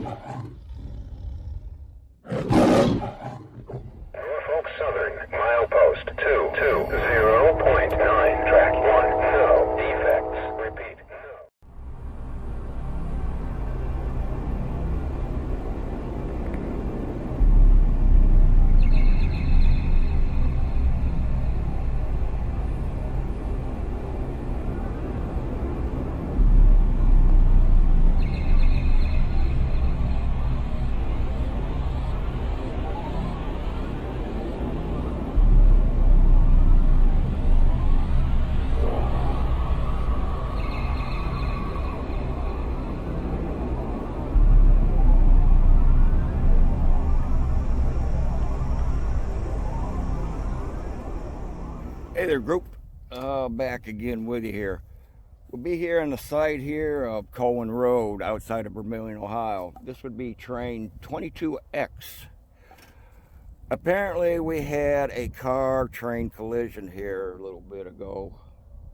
Norfolk Southern, milepost 220.9, track 1, no defects. Repeat, no. Hey there, group. Back again with you here. We'll be here on the site here of Coen Road outside of Vermilion, Ohio. This would be train 22X. Apparently we had a car train collision here a little bit ago.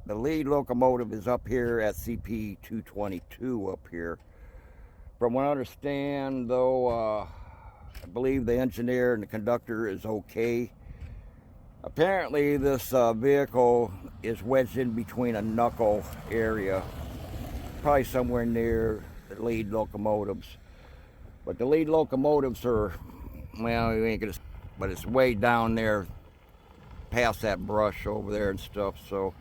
The lead locomotive is up here at CP 222 up here. From what I understand, though, I believe the engineer and the conductor is okay. Apparently this vehicle is wedged in between a knuckle area, probably somewhere near the lead locomotives. But the lead locomotives are, well, you ain't gonna, but it's way down there past that brush over there and stuff. So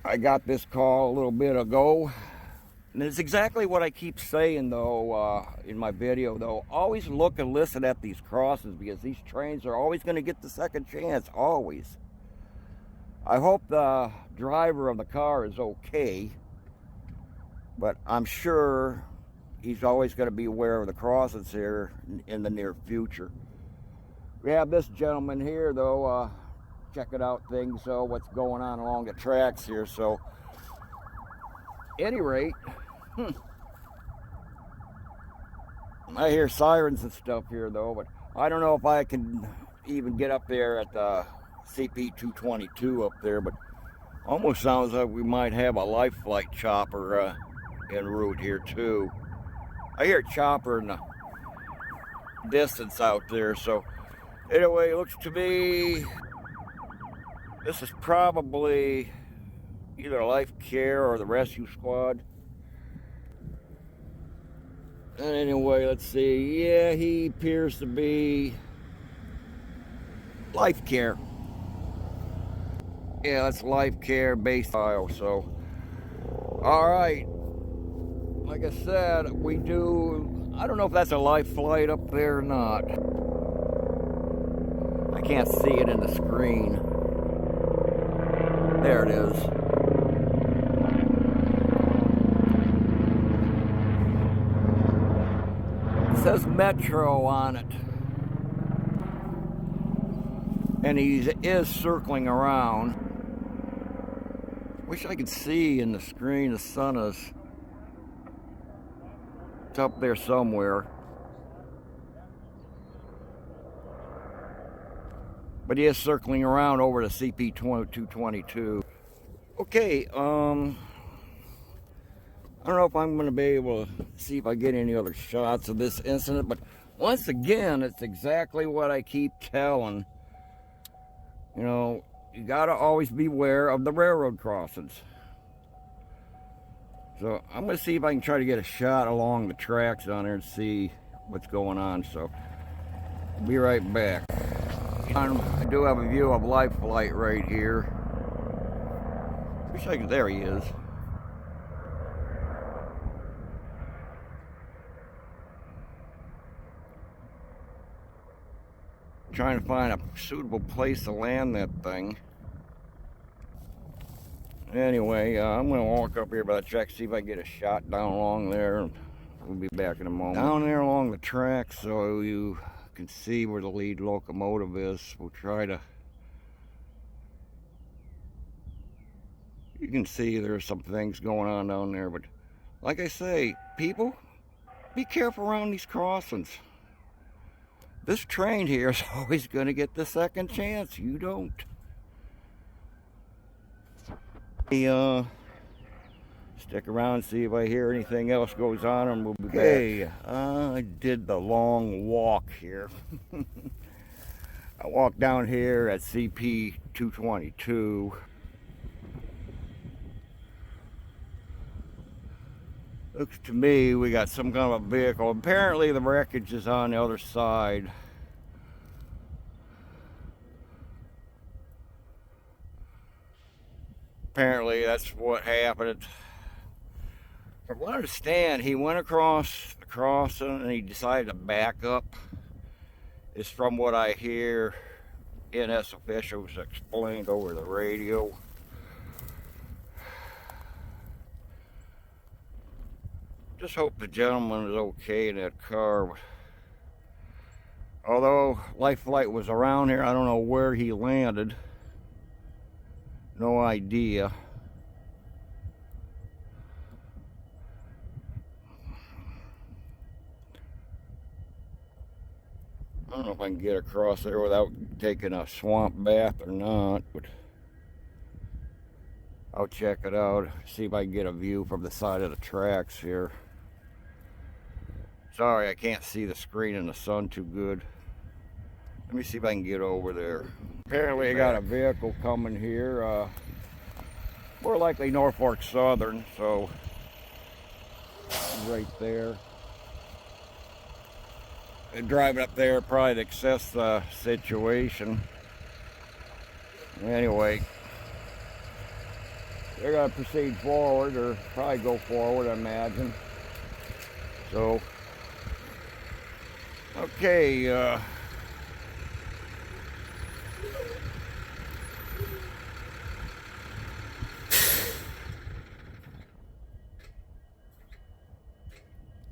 I got this call a little bit ago. And it's exactly what I keep saying, though, in my video, though. Always look and listen at these crosses, because these trains are always going to get the second chance, always. I hope the driver of the car is okay, but I'm sure he's always going to be aware of the crosses here in the near future. We have this gentleman here, though, checking out things, what's going on along the tracks here, so... Any rate, I hear sirens and stuff here though, but I don't know if I can even get up there at the CP 222 up there, but almost sounds like we might have a life flight chopper en route here too. I hear a chopper in the distance out there, so anyway, it looks to me this is probably either life care or the rescue squad. And anyway, let's see. Yeah, he appears to be life care. Yeah, that's life care based file. So, all right. Like I said, we do. I don't know if that's a life flight up there or not. I can't see it in the screen. There it is. It says Metro on it, and he is circling around. Wish I could see in the screen. The sun is, it's up there somewhere, but he is circling around over the CP 222. Okay, I don't know if I'm going to be able to see if I get any other shots of this incident, but once again, it's exactly what I keep telling. You know, you got to always beware of the railroad crossings. So I'm going to see if I can try to get a shot along the tracks down there and see what's going on. So I'll be right back. I do have a view of life flight right here. Wish I could, there he is. Trying to find a suitable place to land that thing. Anyway, I'm going to walk up here by the track, see if I can get a shot down along there. We'll be back in a moment. Down there along the track, so you can see where the lead locomotive is. We'll try to... You can see there's some things going on down there, but like I say, people, be careful around these crossings. This train here is always going to get the second chance. You don't. The Stick around, see if I hear anything else goes on, and we'll be back. Okay, I did the long walk here. I walked down here at CP 222. Looks to me we got some kind of a vehicle. Apparently the wreckage is on the other side. Apparently that's what happened. From what I understand, he went across the crossing and he decided to back up. It's from what I hear NS officials explained over the radio. Just hope the gentleman is okay in that car. Although Life Flight was around here, I don't know where he landed. No idea. I don't know if I can get across there without taking a swamp bath or not, but I'll check it out, see if I can get a view from the side of the tracks here. Sorry, I can't see the screen in the sun too good. Let me see if I can get over there. Apparently I got a vehicle coming here, more likely Norfolk Southern, so right there. And driving up there probably to assess the situation. Anyway, they're gonna proceed forward, or probably go forward, I imagine. So, okay,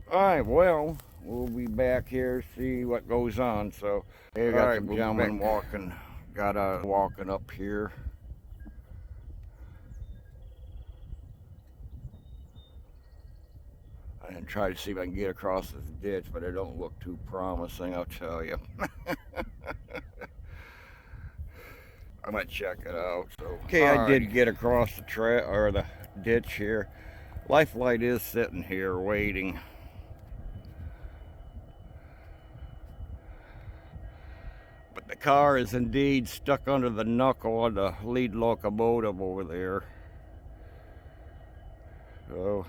alright, well, we'll be back here, see what goes on. So, hey, got some gentlemen walking, walking up here. And try to see if I can get across this ditch, but it don't look too promising, I'll tell you. I might check it out. So, okay, I did get across the ditch here. Life Flight is sitting here waiting. But the car is indeed stuck under the knuckle on the lead locomotive over there. So,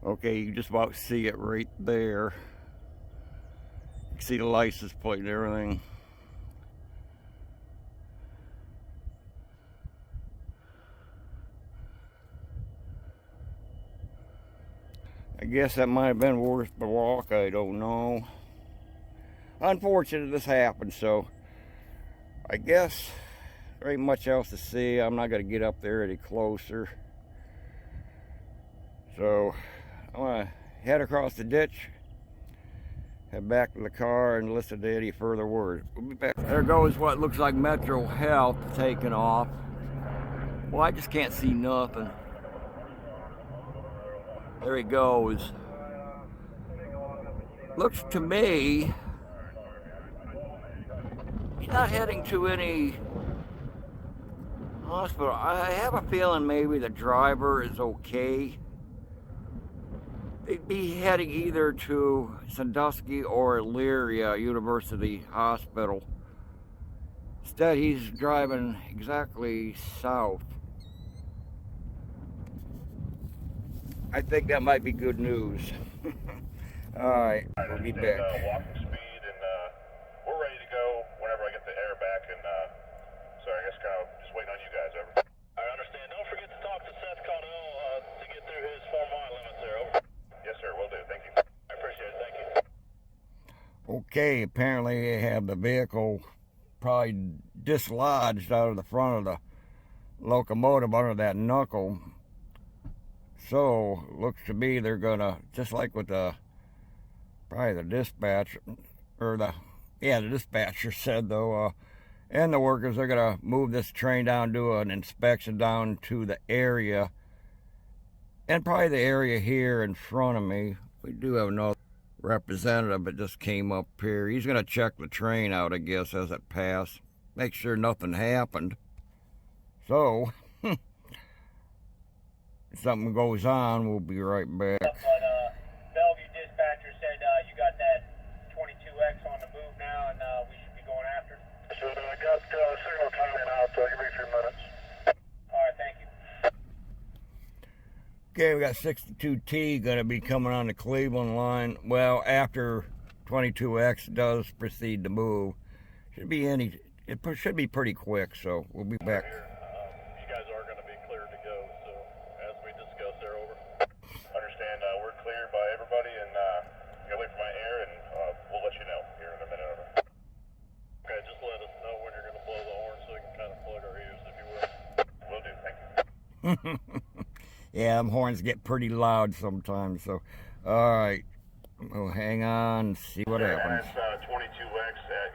okay, you can just about see it right there. You can see the license plate and everything. I guess that might have been worth the walk, I don't know. Unfortunate this happened, so I guess there ain't much else to see. I'm not going to get up there any closer. So I'm going to head across the ditch, head back to the car, and listen to any further word. We'll be back. There goes what looks like Metro Health taking off. Well, I just can't see nothing. There he goes. Looks to me he's not heading to any hospital. I have a feeling maybe the driver is okay. They'd be heading either to Sandusky or Elyria University Hospital. Instead, he's driving exactly south. I think that might be good news. Alright, we'll be back. Walking speed, and we're ready to go whenever I get the air back, and sorry, I guess kind of just waiting on you guys, over. I understand. Don't forget to talk to Seth Connell to get through his 4-mile limits there, over. Yes, sir, will do. Thank you. I appreciate it. Thank you. Okay, apparently they have the vehicle probably dislodged out of the front of the locomotive under that knuckle. So, looks to me they're gonna, just like with the, probably the dispatch, or the dispatcher said though, and the workers are gonna move this train down, do an inspection down to the area, and probably the area here in front of me, We do have another representative that just came up here. He's going to check the train out, I guess, as it passed. Make sure nothing happened. So, if something goes on, we'll be right back. But Bellevue dispatcher said you got that 22X on the move now, and we should be going after. So I got signal timing out, so give me a few minutes. All right, thank you. Okay, we got 62T going to be coming on the Cleveland line. Well, after 22X does proceed to move, it should be pretty quick, so we'll be back. You guys are going to be cleared to go, so as we discussed there, over. Understand, we're cleared by everybody, and you gotta wait for my air, and we'll let you know here in a minute, over. Okay, just let us know when you're going to blow the horn so we can kind of plug our ears, if you will. Will do, thank you. Yeah, them horns get pretty loud sometimes, so, alright, we'll hang on and see what happens. That's 22X at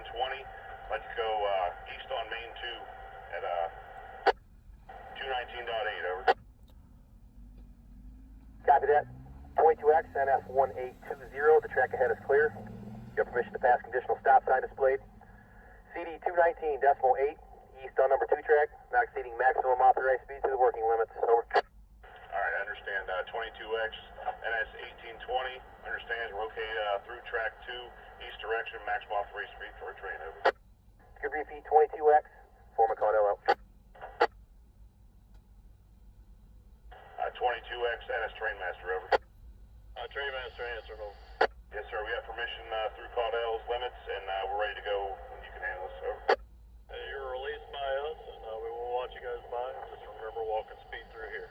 1820. Let's go east on Main 2 at 219.8, over. Copy that. 22X, NF1820. The track ahead is clear. You have permission to pass conditional stop sign displayed. CD 219.8, east on number 2 track, not exceeding maximum authorized speed to the working limits. Over. Alright, I understand. 22X, NS 1820. Understands, rotate through track 2, east direction, maximum authorized speed for a train, over. Good repeat, 22X, former Cornell out. 22X, NS Trainmaster, over. Trainmaster, answer, over. Yes, sir, we have permission through Caudell's limits, and we're ready to go when you can handle this, over. You're released by us, and we will watch you guys by. Just remember walking speed through here.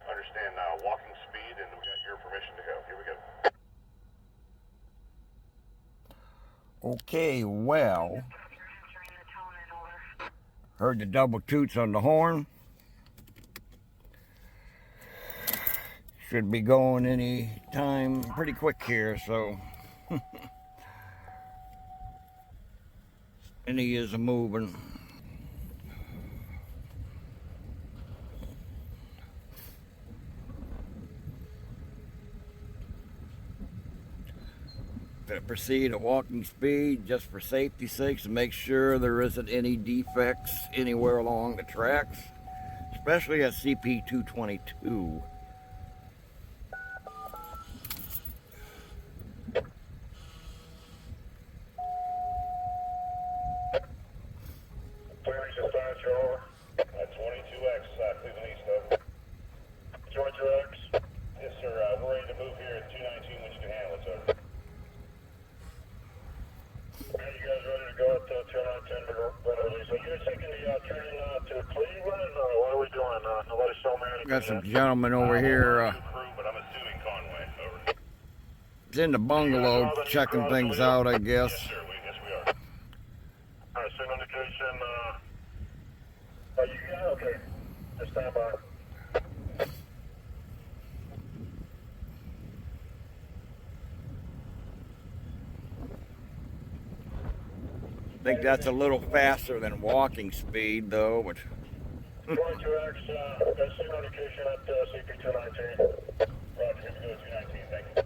Understand, walking speed, and we got your permission to go. Here we go. Okay, well, heard the double toots on the horn. Should be going any time pretty quick here, so and he is moving. Gonna proceed at walking speed just for safety's sake to make sure there isn't any defects anywhere along the tracks, especially at CP 222. Clearance dispatcher, over. 22X, Cleveland East, over. 22X. Yes, sir, we're ready to move here at 219 when you can handle it, sir. Okay, you guys ready to go at 219, so you're taking the train to Cleveland, or what are we doing? Nobody saw me anything. Got some gentlemen over here. But I'm assuming Conway, over. It's in the bungalow checking things out, I guess. Yes, sir, yes, we are. Alright, signal indication, you got, okay, just stand by. I think that's a little faster than walking speed, though. But 22X, got signal indication at CP 219. Roger, good to go, 219, thank you.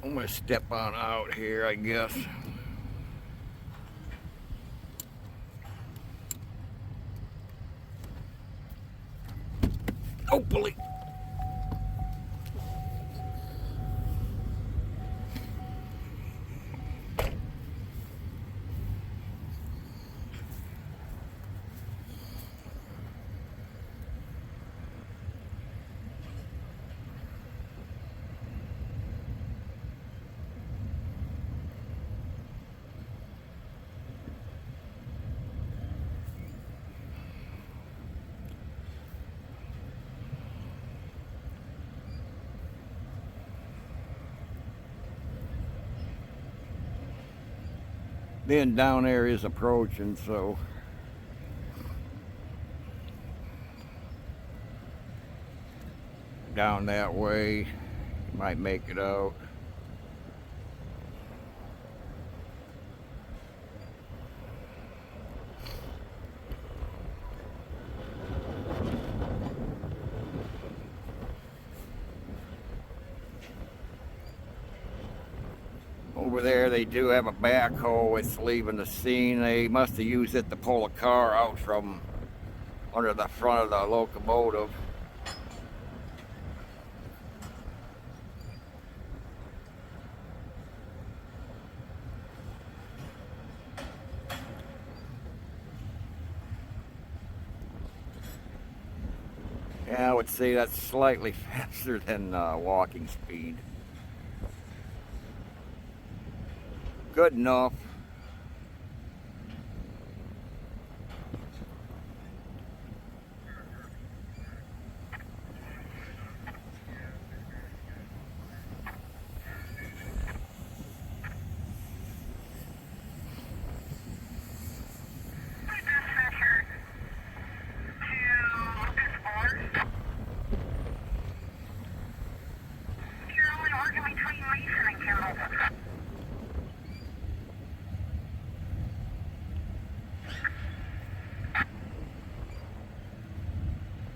I'm gonna step on out here, I guess. Hopefully. Being down there is approaching, so down that way, you might make it out. Over there they do have a backhoe. It's leaving the scene. They must have used it to pull a car out from under the front of the locomotive. Yeah, I would say that's slightly faster than walking speed. Good enough.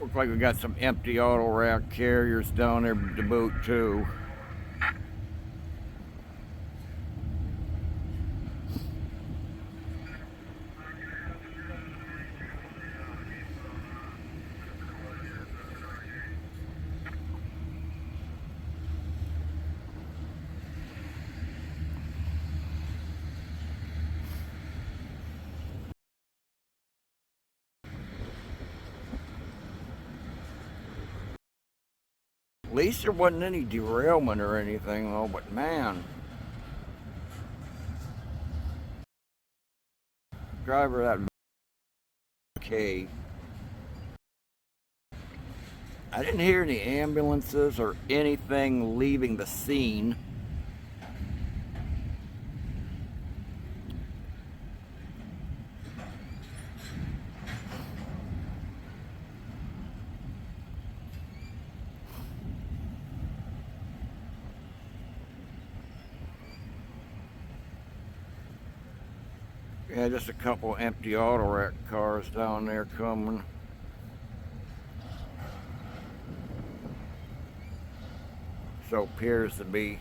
Looks like we got some empty auto rack carriers down there to boot too. At least there wasn't any derailment or anything though, but man. Driver of that okay. I didn't hear any ambulances or anything leaving the scene. Yeah, just a couple empty auto wreck cars down there coming. So appears to be.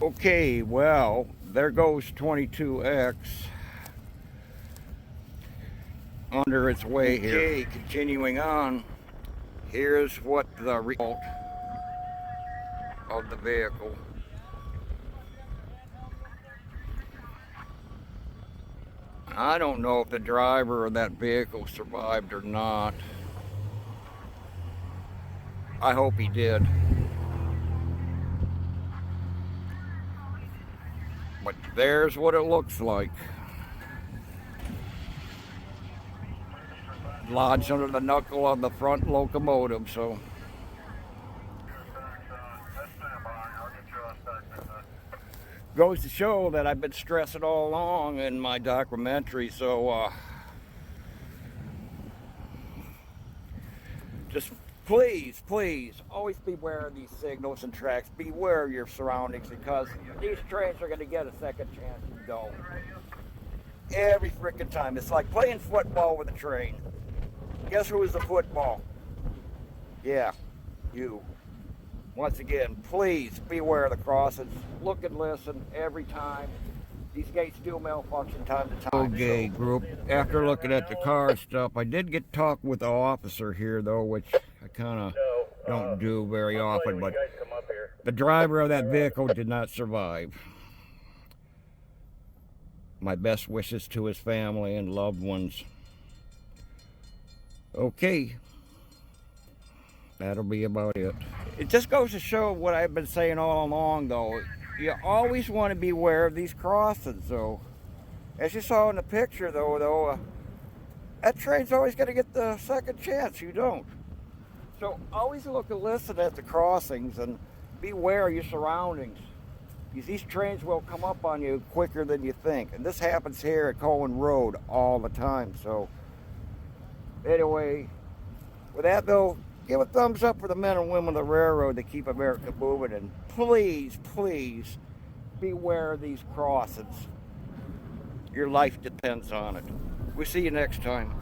Okay, well, there goes 22X under its way here. Okay, continuing on, here's what the result of the vehicle. I don't know if the driver of that vehicle survived or not. I hope he did. But there's what it looks like. Lodged under the knuckle of the front locomotive, so. Let's stand by. Goes to show that I've been stressing all along in my documentary, so just please, always beware of these signals and tracks. Beware of your surroundings, because these trains are going to get a second chance. You don't. Every freaking time. It's like playing football with a train. Guess who was the football? Yeah, you. Once again, please beware of the crossings. Look and listen every time. These gates do malfunction time to time. Okay, group. After looking at the car stuff, I did get to talk with the officer here, though, which I kind of don't do very often. But the driver of that vehicle did not survive. My best wishes to his family and loved ones. Okay. That'll be about it. It just goes to show what I've been saying all along, though. You always want to be aware of these crossings, though. As you saw in the picture, though, that train's always going to get the second chance. You don't. So always look and listen at the crossings and be aware of your surroundings. Because these trains will come up on you quicker than you think. And this happens here at Coen Road all the time. So anyway, with that, though, give a thumbs up for the men and women of the railroad that keep America moving. And please, beware of these crossings. Your life depends on it. We'll see you next time.